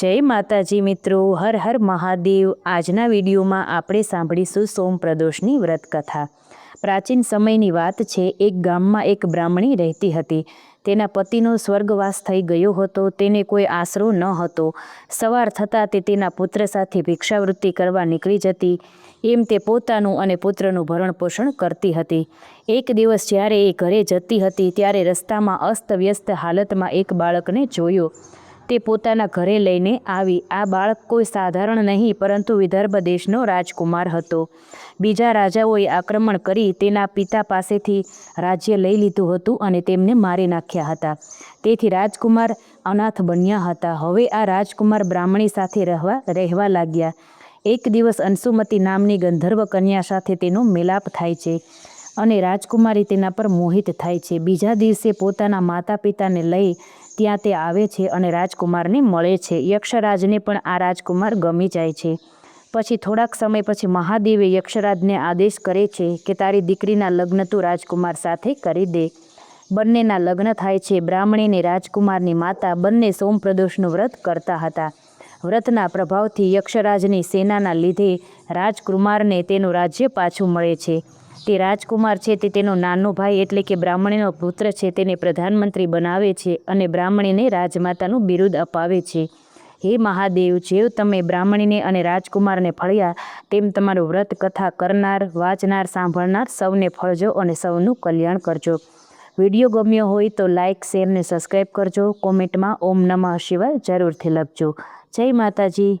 જય માતાજી મિત્રો, હર હર મહાદેવ। આજના વિડીયોમાં આપણે સાંભળીશું સોમપ્રદોષની વ્રત કથા। પ્રાચીન સમયની વાત છે। એક ગામમાં એક બ્રાહ્મણી રહેતી હતી। તેના પતિનો સ્વર્ગવાસ થઈ ગયો હતો। તેને કોઈ આશરો ન હતો। સવાર થતાં તે તેના પુત્ર સાથે ભિક્ષાવૃત્તિ કરવા નીકળી જતી। એમ તે પોતાનું અને પુત્રનું ભરણ પોષણ કરતી હતી। એક દિવસ જ્યારે એ ઘરે જતી હતી ત્યારે રસ્તામાં અસ્તવ્યસ્ત હાલતમાં એક બાળકને જોયો। તે પોતાના ઘરે લઈને આવી। આ બાળક કોઈ સાધારણ નહીં પરંતુ વિદર્ભ દેશનો રાજકુમાર હતો। બીજા રાજાઓએ આક્રમણ કરી તેના પિતા પાસેથી રાજ્ય લઈ લીધું હતું અને તેમને મારી નાખ્યા હતા। તેથી રાજકુમાર અનાથ બન્યા હતા। હવે આ રાજકુમાર બ્રાહ્મણી સાથે રહેવા લાગ્યા। એક દિવસ અંશુમતી નામની ગંધર્વ કન્યા સાથે તેનો મિલાપ થાય છે અને રાજકુમારી તેના પર મોહિત થાય છે। બીજા દિવસે પોતાના માતા પિતાને લઈ ત્યાં તે આવે છે અને રાજકુમારને મળે છે। યક્ષરાજને પણ આ રાજકુમાર ગમી જાય છે। પછી થોડાક સમય પછી મહાદેવે યક્ષરાજને આદેશ કરે છે કે તારી દીકરીના લગ્ન તું રાજકુમાર સાથે કરી દે। બંનેના લગ્ન થાય છે। બ્રાહ્મણી અને રાજકુમારની માતા બંને સોમપ્રદોષનું વ્રત કરતા હતા। વ્રતના પ્રભાવથી યક્ષરાજની સેનાના લીધે રાજકુમારને તેનું રાજ્ય પાછું મળે છે। તે રાજકુમાર છે તે તેનો નાનો ભાઈ એટલે કે બ્રાહ્મણીનો પુત્ર છે તેને પ્રધાનમંત્રી બનાવે છે અને બ્રાહ્મણીને રાજમાતાનું બિરુદ અપાવે છે। હે મહાદેવ, જેવ તમે બ્રાહ્મણીને અને રાજકુમારને ફળ્યા તેમ તમારું વ્રત કથા કરનાર, વાંચનાર, સાંભળનાર સૌને ફળજો અને સૌનું કલ્યાણ કરજો। વિડીયો ગમ્યો હોય તો લાઇક, શેર ને સબસ્ક્રાઈબ કરજો। કોમેન્ટમાં ઓમ નમઃ શિવાય જરૂરથી લખજો। જય માતાજી।